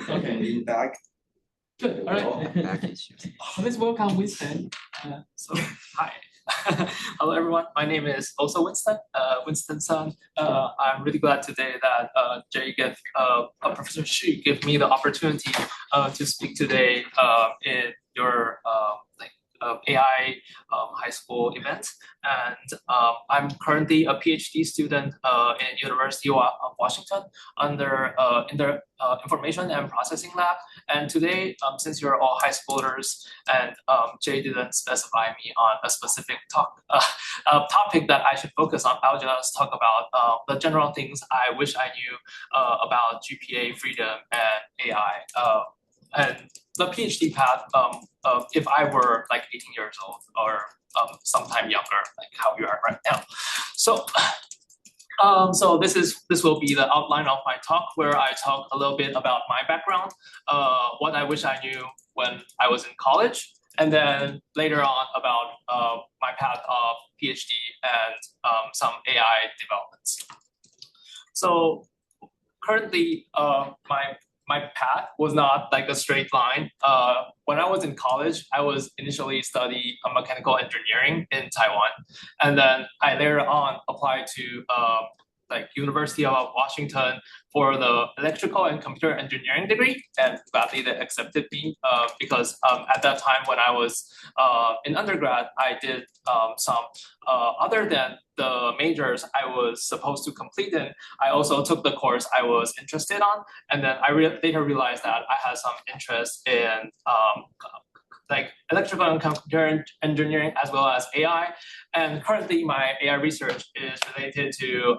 Okay, lean back. Good. All right. Back issue. Let's welcome Winston. Hi. Hello, everyone. My name is also Winston, Winston's son. I'm really glad today that Professor Shih gave me the opportunity to speak today in your AI high school event. And I'm currently a PhD student in University of Washington under in the Information and Processing Lab. And today, since you're all high schoolers and Jay didn't specify me on a specific topic that I should focus on, I'll just talk about the general things I wish I knew about GPA, freedom, and AI. And the PhD path, if I were like 18 years old or sometime younger, like how you are right now. So, so this will be the outline of my talk, where I talk a little bit about my background, what I wish I knew when I was in college, and then later on about my path of PhD and some AI developments. So currently, my path was not like a straight line. When I was in college, I was initially studying mechanical engineering in Taiwan, and then I later on applied to like University of Washington for the electrical and computer engineering degree, and gladly they accepted me because at that time when I was in undergrad, I did some other than the majors I was supposed to complete in, I also took the course I was interested on, and then I later realized that I had some interest in like electrical and computer engineering as well as AI. And currently my AI research is related to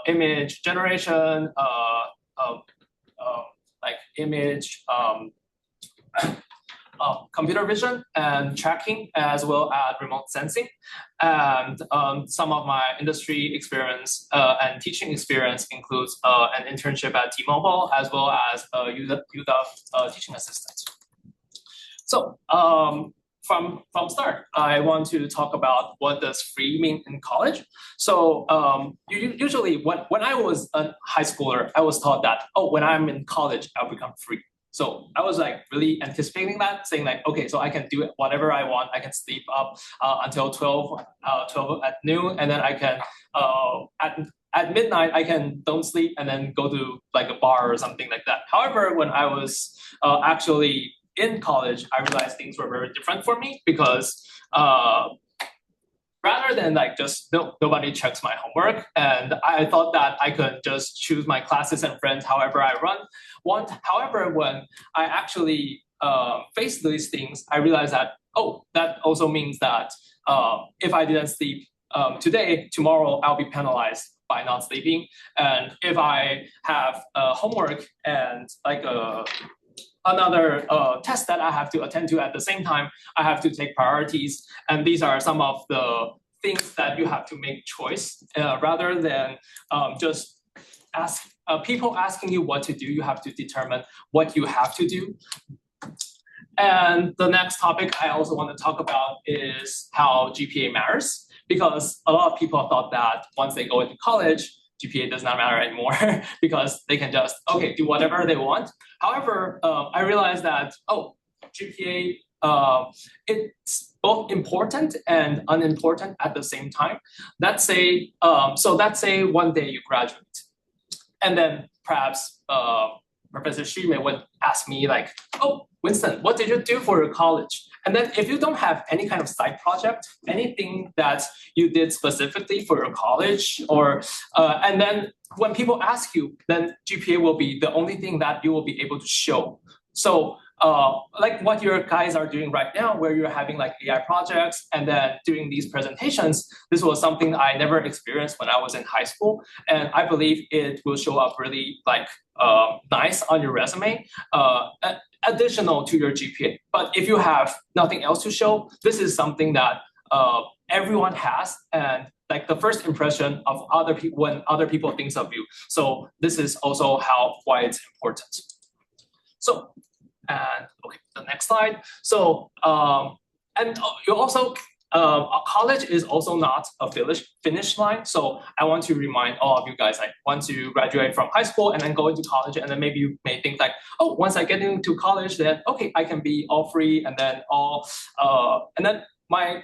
image generation, like image computer vision and tracking, as well as remote sensing. And some of my industry experience and teaching experience includes an internship at T-Mobile, as well as youth teaching assistant. So from start, I want to talk about what does free mean in college. So usually when I was a high schooler, I was taught that, oh, when I'm in college, I'll become free. So I was like really anticipating that, saying like, okay, so I can do whatever I want. I can sleep up until 12 at noon, and then I can at midnight I can don't sleep and then go to like a bar or something like that. However, when I was actually in college, I realized things were very different for me, because rather than like just nobody checks my homework, and I thought that I could just choose my classes and friends however I want. However, when I actually face these things, I realized that, oh, that also means that if I didn't sleep today, tomorrow I'll be penalized by not sleeping. And if I have homework and like another test that I have to attend to at the same time, I have to take priorities. And these are some of the things that you have to make choice rather than just ask people asking you what to do. You have to determine what you have to do. And the next topic I also want to talk about is how GPA matters, because a lot of people thought that once they go into college, GPA does not matter anymore because they can just, okay, do whatever they want. However, I realized that, oh, GPA, it's both important and unimportant at the same time. Let's say one day you graduate, and then perhaps Professor Shih would ask me like, oh, Winston, what did you do for your college? And then if you don't have any kind of side project, anything that you did specifically for your college, or and then when people ask you, then GPA will be the only thing that you will be able to show. So like what your guys are doing right now, where you're having like AI projects and then doing these presentations, this was something I never experienced when I was in high school. And I believe it will show up really like nice on your resume, additional to your GPA. But if you have nothing else to show, this is something that everyone has, and like the first impression of other people when other people thinks of you. So this is also why it's important. So, and okay, the next slide. So, and you also college is also not a finish line. So I want to remind all of you guys, like once you graduate from high school and then go into college, and then maybe you may think like, oh, once I get into college, then okay, I can be all free, and then my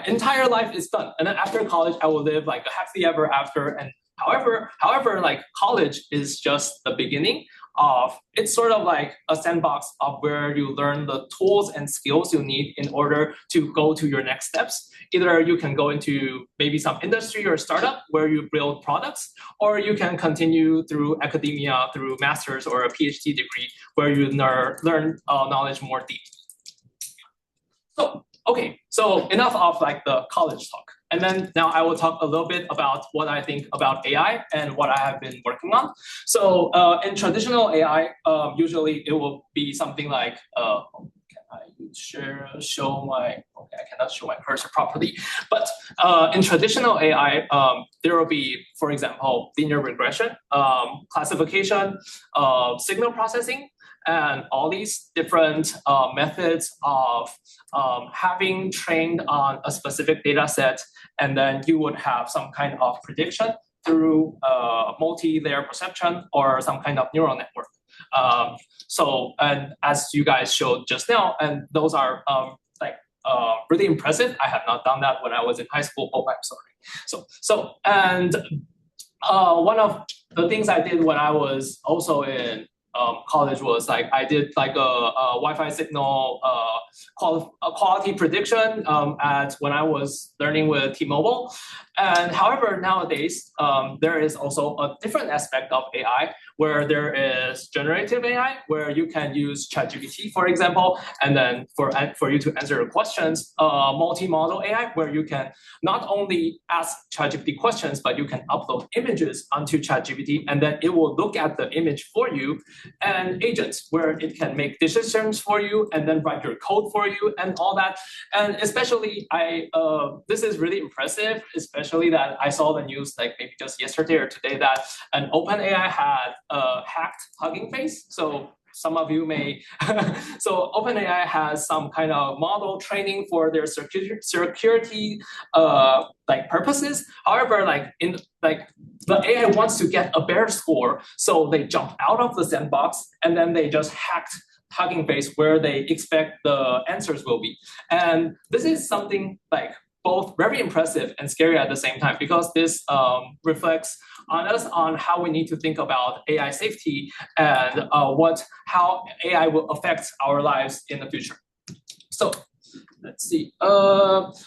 entire life is done. And then after college, I will live like a happily ever after. And however, like college is just the beginning of, it's sort of like a sandbox of where you learn the tools and skills you need in order to go to your next steps. Either you can go into maybe some industry or startup where you build products, or you can continue through academia, through master's or a PhD degree where you learn knowledge more deep. So, okay, so enough of like the college talk. And then now I will talk a little bit about what I think about AI and what I have been working on. So in traditional AI, usually it will be something like, can I show my, okay, I cannot show my cursor properly. But in traditional AI, there will be, for example, linear regression, classification, signal processing, and all these different methods of having trained on a specific data set, and then you would have some kind of prediction through multi-layer perception or some kind of neural network. And as you guys showed just now, and those are really impressive. I have not done that when I was in high school. Oh, I'm sorry. And one of the things I did when I was also in college was like I did like a Wi-Fi signal quality prediction when I was learning with T-Mobile. And however, nowadays there is also a different aspect of AI where there is generative AI, where you can use ChatGPT, for example, and then for you to answer questions, multi-model AI, where you can not only ask ChatGPT questions, but you can upload images onto ChatGPT, and then it will look at the image for you, and agents, where it can make decisions for you, and then write your code for you, and all that. And especially, this is really impressive, especially that I saw the news like maybe just yesterday or today that an OpenAI had hacked Hugging Face. So some of you may, so OpenAI has some kind of model training for their security purposes. However, the AI wants to get a better score, so they jump out of the sandbox and then they just hacked Hugging Face where they expect the answers will be. And this is something like both very impressive and scary at the same time, because this reflects on us on how we need to think about AI safety and how AI will affect our lives in the future. So let's see. So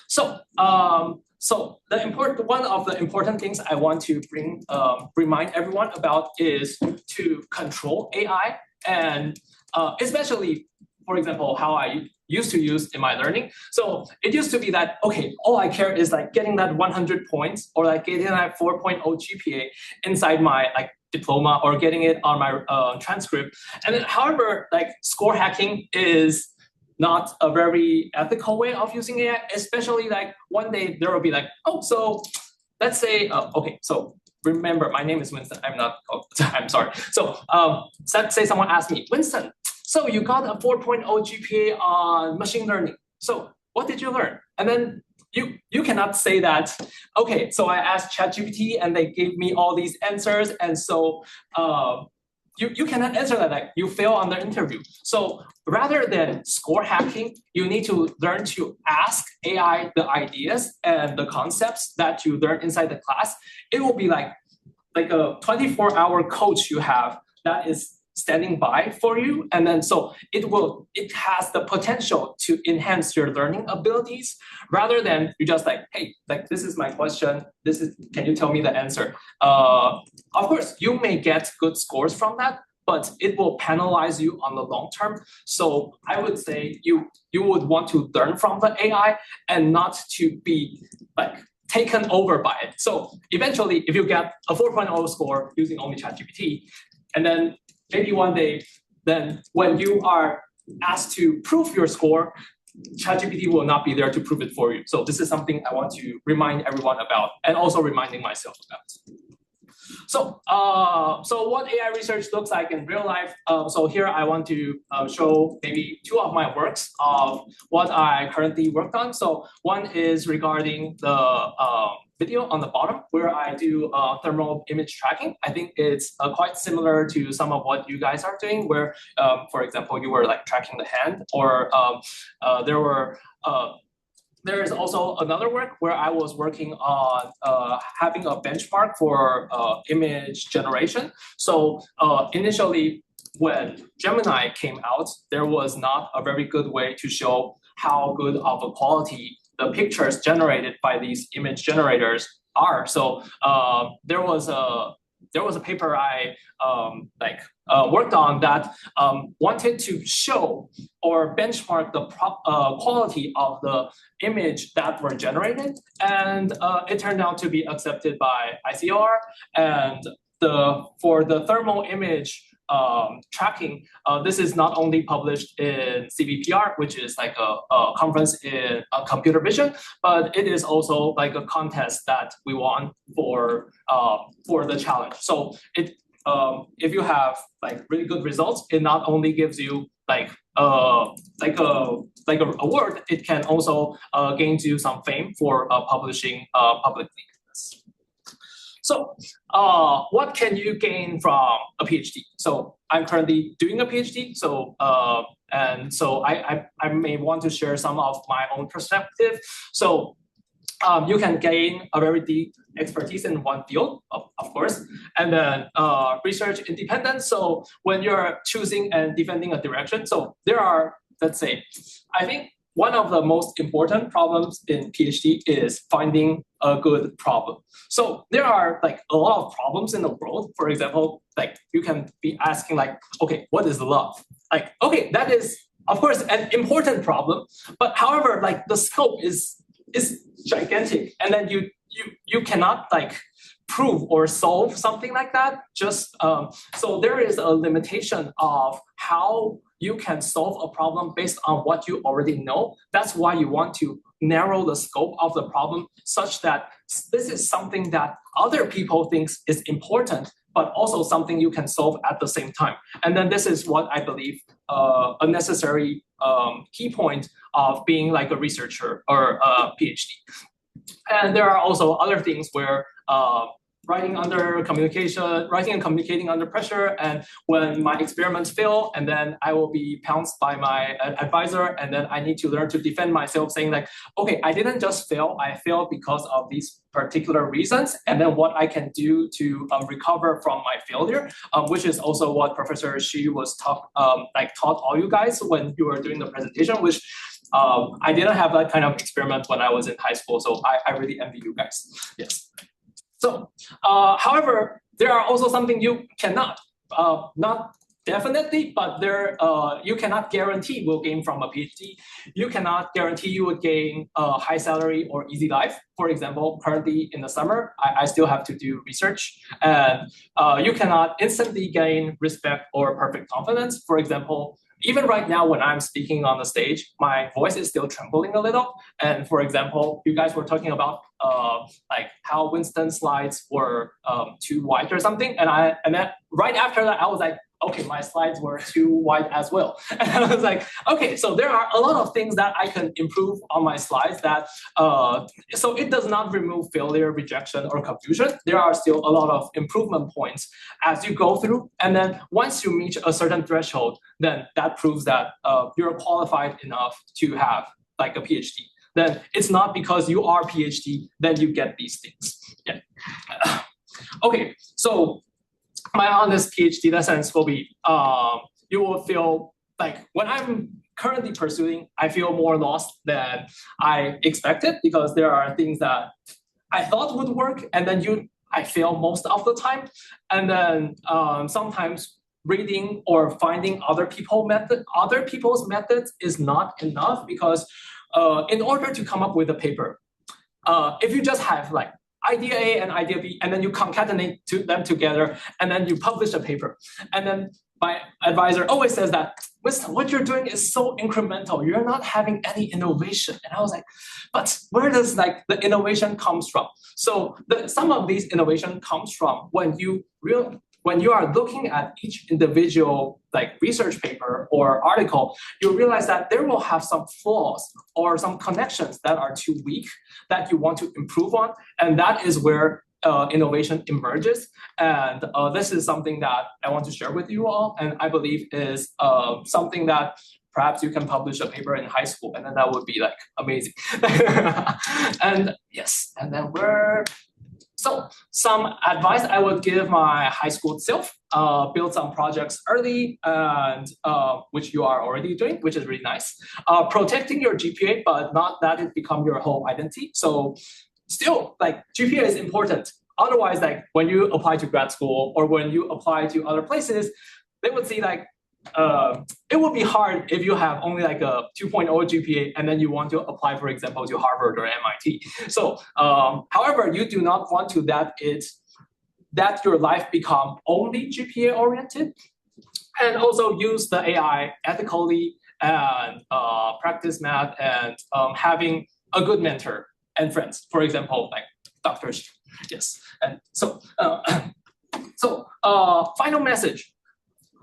one of the important things I want to remind everyone about is to control AI, and especially, for example, how I used to use in my learning. So it used to be that, okay, all I care is like getting that 100 points or like getting that 4.0 GPA inside my diploma or getting it on my transcript. And then, however, score hacking is not a very ethical way of using AI, especially one day there will be so let's say, okay, so remember, my name is Winston. I'm sorry. So let's say someone asked me, Winston, so you got a 4.0 GPA on machine learning. So what did you learn? And then you cannot say that, okay, so I asked ChatGPT and they gave me all these answers. And so you cannot answer that, you fail on the interview. So rather than score hacking, you need to learn to ask AI the ideas and the concepts that you learn inside the class. It will be like a 24-hour coach you have that is standing by for you, and then so it has the potential to enhance your learning abilities, rather than you just hey, this is my question, can you tell me the answer? Of course you may get good scores from that, but it will penalize you on the long term. So I would say you would want to learn from the AI and not to be taken over by it. So eventually, if you get a 4.0 score using only ChatGPT, and then maybe one day, then when you are asked to prove your score, ChatGPT will not be there to prove it for you. So this is something I want to remind everyone about, and also reminding myself about. So what AI research looks like in real life. So here I want to show maybe two of my works of what I currently worked on. So one is regarding the video on the bottom, where I do thermal image tracking. I think it's quite similar to some of what you guys are doing, where, for example, you were like tracking the hand, or there is also another work where I was working on having a benchmark for image generation. So initially, when Gemini came out, there was not a very good way to show how good of a quality the pictures generated by these image generators are. So there was a paper I worked on that wanted to show or benchmark the quality of the image that were generated, and it turned out to be accepted by ICR. And for the thermal image tracking, this is not only published in CVPR, which is like a conference in computer vision, but it is also like a contest that we won for the challenge. So if you have like really good results, it not only gives you like a award, it can also gain you some fame for publishing publicly. So what can you gain from a PhD? So I'm currently doing a PhD. So and so I may want to share some of my own perspective. So you can gain a very deep expertise in one field, of course, and then research independence. So when you're choosing and defending a direction, so there are, let's say, I think one of the most important problems in PhD is finding a good problem. So there are like a lot of problems in the world. For example, like you can be asking like, okay, what is love? Like, okay, that is of course an important problem, but however, like the scope is gigantic, and then you cannot like prove or solve something like that. Just so there is a limitation of how you can solve a problem based on what you already know. That's why you want to narrow the scope of the problem such that this is something that other people think is important, but also something you can solve at the same time. And then this is what I believe a necessary key point of being like a researcher or a PhD. And there are also other things where writing and communicating under pressure, and when my experiments fail, and then I will be pounced by my advisor, and then I need to learn to defend myself, saying like, okay, I didn't just fail, I failed because of these particular reasons, and then what I can do to recover from my failure, which is also what Professor Shih-Chieh was taught all you guys when you were doing the presentation, which I didn't have that kind of experiment when I was in high school, so I really envy you guys. Yes. So, however, there are also something you cannot, not definitely, but there you cannot guarantee will gain from a PhD. You cannot guarantee you would gain a high salary or easy life. For example, currently in the summer, I still have to do research, and you cannot instantly gain respect or perfect confidence. For example, even right now, when I'm speaking on the stage, my voice is still trembling a little. And for example, you guys were talking about like how Winston's slides were too wide or something, and then right after that, I was like, okay, my slides were too wide as well. And I was like, okay, so there are a lot of things that I can improve on my slides that, so it does not remove failure, rejection, or confusion. There are still a lot of improvement points as you go through. And then once you reach a certain threshold, then that proves that you're qualified enough to have like a PhD. Then it's not because you are PhD, then you get these things. Yeah. Okay, so my honest PhD lessons will be, you will feel like when I'm currently pursuing, I feel more lost than I expected, because there are things that I thought would work, and then I fail most of the time. And then sometimes reading or finding other people's methods is not enough, because in order to come up with a paper, if you just have like idea A and idea B, and then you concatenate them together, and then you publish a paper. And then my advisor always says that, Winston, what you're doing is so incremental. You're not having any innovation. And I was like, but where does like the innovation comes from? So some of these innovation comes from when you are looking at each individual like research paper or article, you realize that there will have some flaws or some connections that are too weak that you want to improve on. And that is where innovation emerges. And this is something that I want to share with you all. And I believe is something that perhaps you can publish a paper in high school, and then that would be like amazing. And yes, and then so some advice I would give my high school self, build some projects early, and which you are already doing, which is really nice. Protecting your GPA, but not that it become your whole identity. So still, like GPA is important. Otherwise, like when you apply to grad school or when you apply to other places, they would see like, it would be hard if you have only like a 2.0 GPA and then you want to apply, for example, to Harvard or MIT. So, however, you do not want to that your life become only GPA oriented, and also use the AI ethically and practice math and having a good mentor and friends. For example, like Dr. Shih. Yes, and so final message.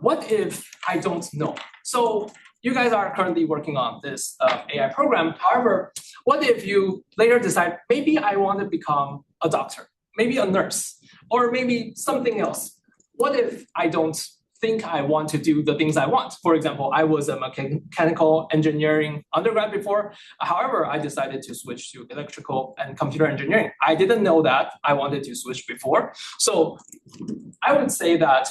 What if I don't know? So you guys are currently working on this AI program. However, what if you later decide, maybe I want to become a doctor, maybe a nurse, or maybe something else? What if I don't think I want to do the things I want? For example, I was a mechanical engineering undergrad before. However, I decided to switch to electrical and computer engineering. I didn't know that I wanted to switch before. So I would say that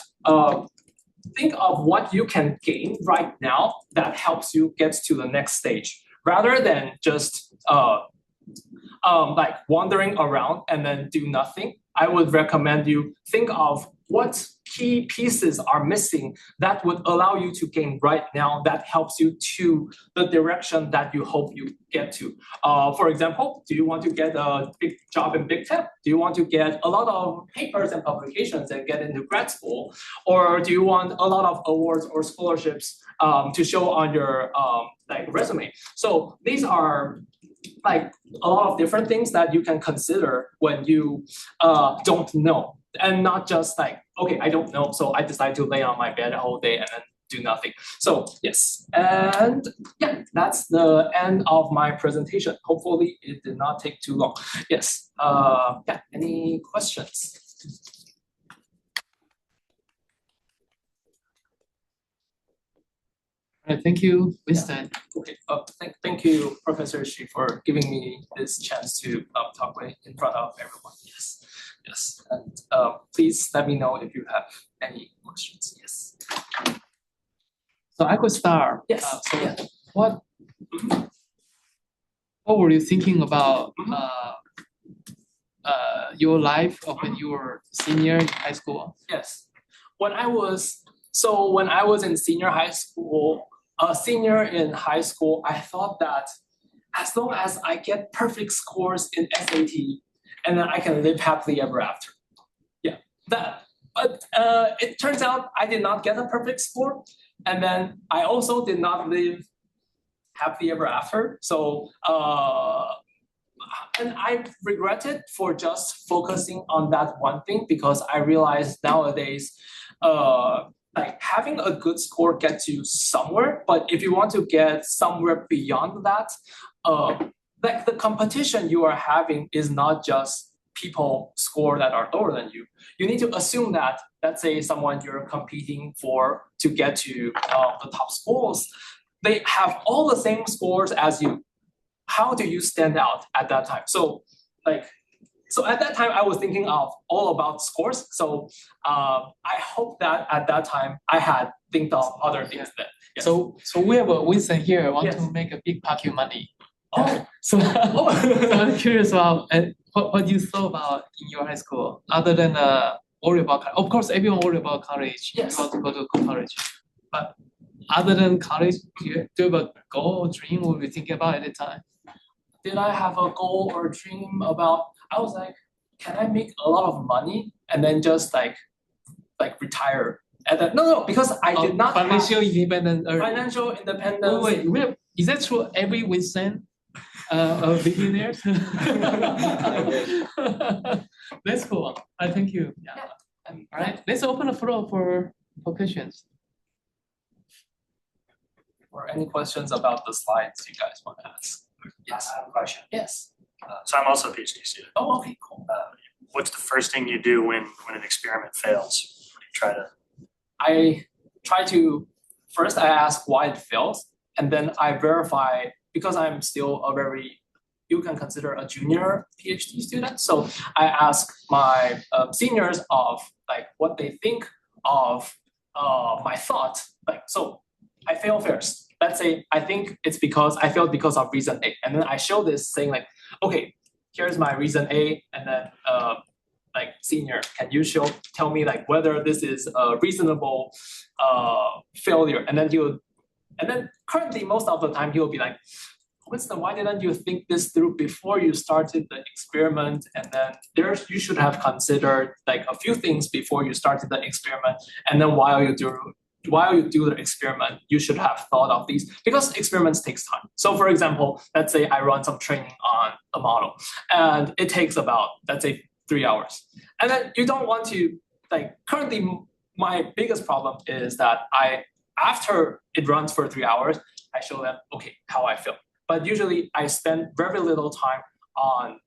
think of what you can gain right now that helps you get to the next stage, rather than just like wandering around and then do nothing. I would recommend you think of what key pieces are missing that would allow you to gain right now that helps you to the direction that you hope you get to. For example, do you want to get a big job in big tech? Do you want to get a lot of papers and publications and get into grad school? Or do you want a lot of awards or scholarships to show on your like resume? So these are like a lot of different things that you can consider when you don't know. And not just like, okay, I don't know, so I decide to lay on my bed the whole day and then do nothing. So yes, and yeah, that's the end of my presentation. Hopefully it did not take too long. Yes, yeah, any questions? Thank you, Winston. Yeah. Okay, thank you, Professor Shih, for giving me this chance to talk in front of everyone. Yes. Yes, and please let me know if you have any questions. Yes. So I could start. Yes. So what were you thinking about your life when you were senior in high school? Yes. When I was in senior in high school, I thought that as long as I get perfect scores in SAT, and then I can live happily ever after. Yeah, but it turns out I did not get a perfect score, and then I also did not live happily ever after. So, and I regret it for just focusing on that one thing, because I realized nowadays, like having a good score gets you somewhere, but if you want to get somewhere beyond that, like the competition you are having is not just people score that are lower than you. You need to assume that, let's say someone you're competing for to get to the top schools, they have all the same scores as you. How do you stand out at that time? So at that time I was thinking of all about scores. So I hope that at that time I had think of other things then. Yes. So we have a Winston here want to make a big pocket money. Oh, so I'm curious about what you thought about in your high school, other than worry about college. Of course, everyone worry about college. Yes. You want to go to college, but other than college, do you have a goal or dream? What were you thinking about at the time? Did I have a goal or dream about? I was like, can I make a lot of money and then just like retire And then, no, because I did not have financial independence. financial independence. Wait, is that true? Every Winston billionaires? That's cool. Thank you. Yeah. All right, let's open the floor for questions. Or any questions about the slides you guys want to ask? Yes, I have a question. Yes. So I'm also a PhD student. Oh, okay, cool. What's the first thing you do when an experiment fails? What do you try to? I try to first I ask why it fails, and then I verify because I'm still a very you can consider a junior PhD student. So I ask my seniors of like what they think of my thought. Like so, I fail first. Let's say I think it's because I failed because of reason A, and then I show this saying like, okay, here's my reason A, and then like senior, can you tell me like whether this is a reasonable failure? And then currently most of the time he will be like, Winston, why didn't you think this through before you started the experiment? And then you should have considered like a few things before you started the experiment. And then while you do the experiment, you should have thought of these because experiments takes time. So for example, let's say I run some training on a model and it takes about, let's say 3 hours. And then you don't want to, like currently my biggest problem is that after it runs for 3 hours, I show them, okay, how I feel. But usually I spend very little time on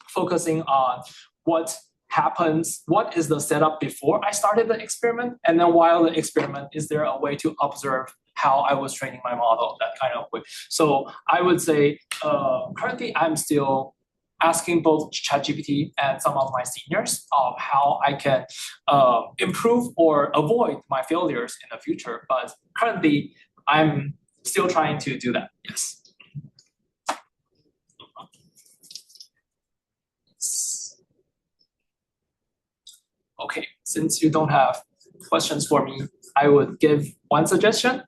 focusing on what happens, what is the setup before I started the experiment, and then while the experiment, is there a way to observe how I was training my model, that kind of way. So I would say currently I'm still asking both ChatGPT and some of my seniors of how I can improve or avoid my failures in the future. But currently I'm still trying to do that, yes. Okay, since you don't have questions for me, I would give one suggestion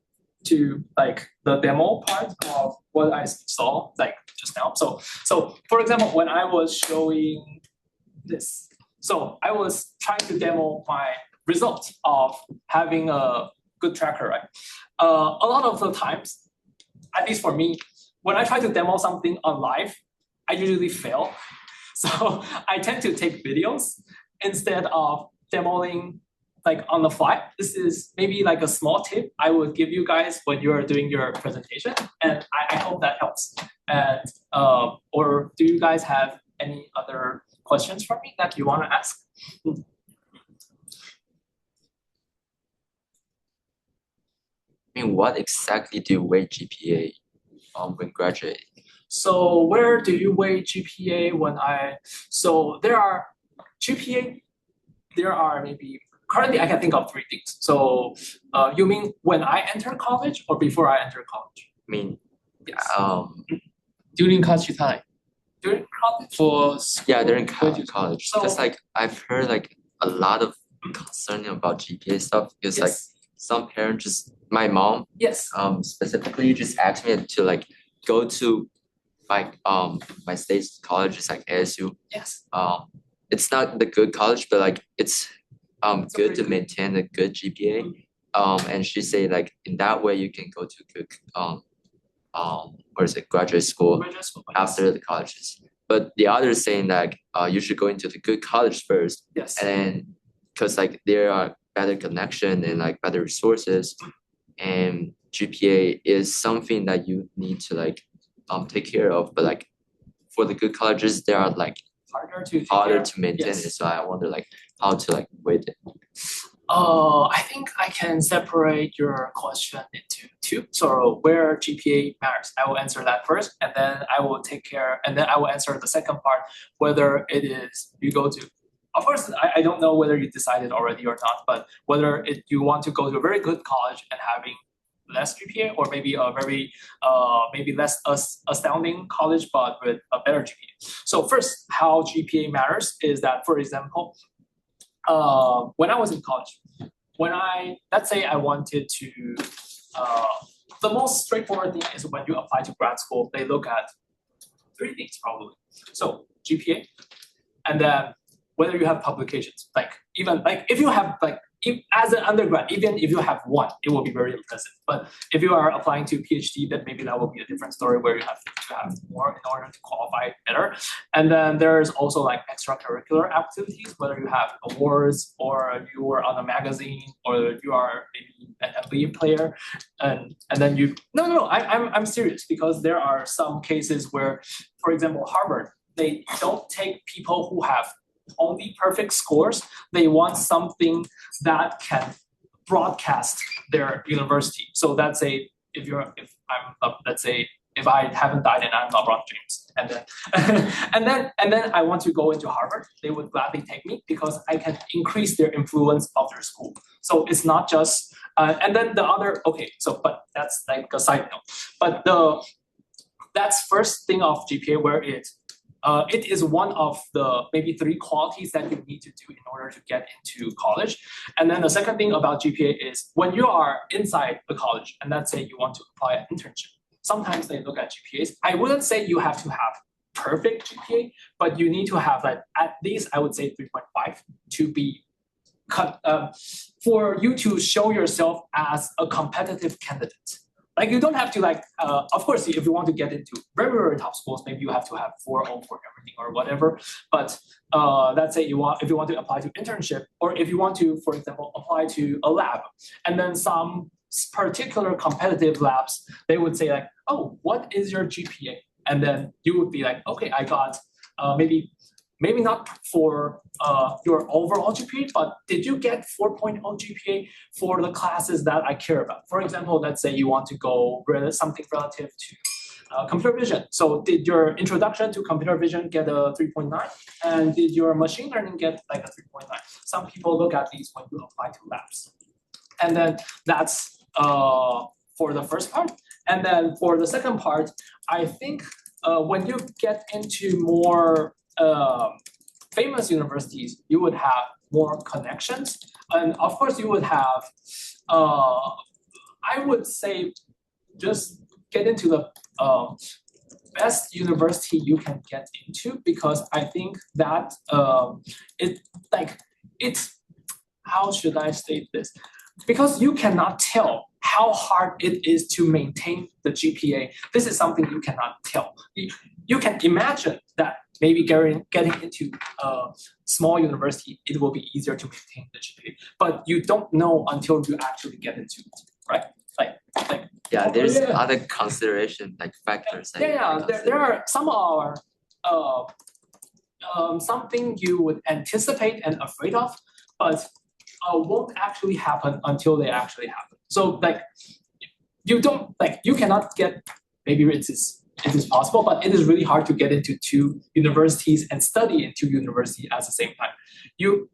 to like the demo part of what I saw like just now. So for example, when I was showing this, so I was trying to demo my result of having a good tracker, right? A lot of the times, at least for me, when I try to demo something on live, I usually fail. So I tend to take videos instead of demoing like on the fly. This is maybe like a small tip I would give you guys when you are doing your presentation, and I hope that helps. And or do you guys have any other questions for me that you want to ask? I mean, what exactly do you weigh GPA when graduating? So where do you weigh GPA so there are GPA, there are maybe, currently I can think of 3 things. So you mean when I enter college or before I enter college? I mean, Yes. During college time. During college? For yeah, during college. So- Because like I've heard like a lot of concern about GPA stuff because like Yes. some parents just, my mom Yes. specifically just asked me to like go to like my state college is like ASU. Yes. It's not the good college, but like it's It's a good to pretty- maintain a good GPA. And she said like in that way you can go to good what is it, graduate school Graduate school, yes. after the colleges. But the other is saying like you should go into the good college first, Yes. and then because like there are better connection and like better resources, and GPA is something that you need to like take care of. But like for the good colleges, they are like Harder to take harder care of. to maintain Yes. it. So I wonder like how to like weight it. I think I can separate your question into 2. So where GPA matters, I will answer that first, and then I will answer the second part, whether it is you go to. Of course, I don't know whether you decided already or not, but whether you want to go to a very good college and having less GPA, or maybe a very maybe less astounding college but with a better GPA. So first, how GPA matters is that, for example, when I was in college, let's say I wanted to, the most straightforward thing is when you apply to grad school, they look at 3 things probably. So GPA, and then whether you have publications, like even like if you have like as an undergrad, even if you have one, it will be very impressive. But if you are applying to PhD, then maybe that will be a different story where you have to have more in order to qualify better. And then there's also like extracurricular activities, whether you have awards or you are on a magazine or you are maybe an NBA player, and then you I'm serious, because there are some cases where, for example, Harvard, they don't take people who have only perfect scores. They want something that can broadcast their university. So let's say if I haven't died and I'm LeBron James, and then and then I want to go into Harvard, they would gladly take me because I can increase their influence of their school. So it's not just and then the other but that's like a side note. But that's first thing of GPA, where it is one of the maybe 3 qualities that you need to do in order to get into college. And then the second thing about GPA is when you are inside the college, and let's say you want to apply an internship, sometimes they look at GPAs. I wouldn't say you have to have perfect GPA, but you need to have like at least, I would say 3.5 to be for you to show yourself as a competitive candidate. Like you don't have to of course, if you want to get into very, very top schools, maybe you have to have 4.0 for everything or whatever. But let's say if you want to apply to internship, or if you want to, for example, apply to a lab, and then some particular competitive labs, they would say like, oh, what is your GPA? And then you would be like, okay, I got maybe not for your overall GPA, but did you get 4.0 GPA for the classes that I care about? For example, let's say you want to go something relative to computer vision. So did your introduction to computer vision get a 3.9? And did your machine learning get like a 3.9? Some people look at these when you apply to labs. And then that's for the first part. And then for the second part, I think when you get into more famous universities, you would have more connections. And of course, you would have, I would say, just get into the best university you can get into, because I think that how should I state this? Because you cannot tell how hard it is to maintain the GPA. This is something you cannot tell. You can imagine that maybe getting into a small university, it will be easier to maintain the GPA. But you don't know until you actually get into it, right? Yeah, there's other consideration like factors. There are something you would anticipate and afraid of, but won't actually happen until they actually happen. So you cannot get, maybe it is possible, but it is really hard to get into 2 universities and study in 2 universities at the same time. You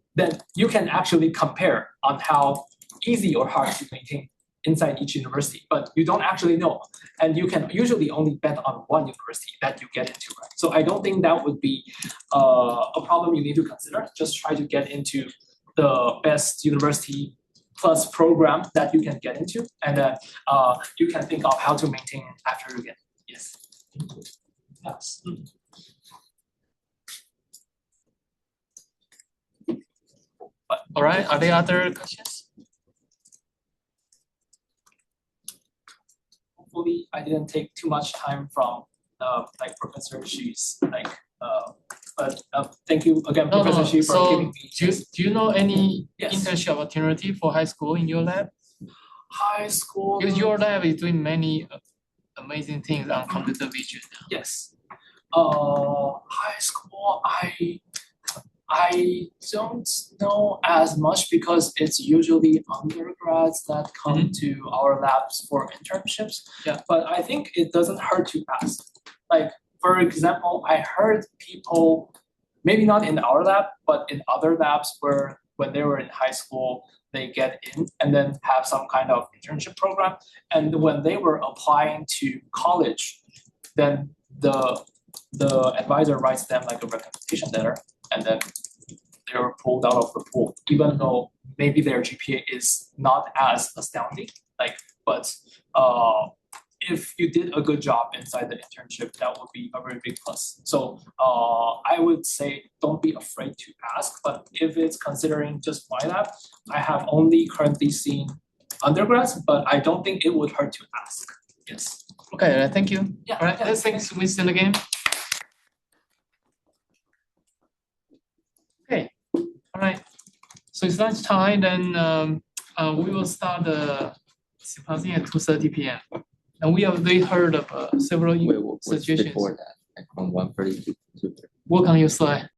can actually compare on how easy or hard to maintain inside each university, but you don't actually know. And you can usually only bet on one university that you get into, right? So I don't think that would be a problem you need to consider. Just try to get into the best university plus program that you can get into, and then you can think of how to maintain it after you get it. Yes. Yes. All right, are there other questions? Hopefully, I didn't take too much time from Professor Shi's but thank you again, Professor Shih, for giving me. Do you know any Yes. internship opportunity for high school in your lab? High school. Because your lab is doing many amazing things on computer vision now. Yes. High school, I don't know as much because it's usually undergrads that come to our labs for internships. Yeah. But I think it doesn't hurt to ask. For example, I heard people, maybe not in our lab, but in other labs where when they were in high school, they get in and then have some kind of internship program. And when they were applying to college, then the advisor writes them like a recommendation letter, and then they were pulled out of the pool, even though maybe their GPA is not as astounding. But if you did a good job inside the internship, that would be a very big plus. So I would say don't be afraid to ask, but if it's considering just my lab, I have only currently seen undergrads, but I don't think it would hurt to ask. Yes. Okay, thank you. Yeah. All right, let's thank Winston again. Okay, all right. So it's lunch time, then we will start the symposium at 2:30 p.m. And we have already heard of several Wait, what's suggestions. before that? Like from 1:30 to 2:30. Work on your slide.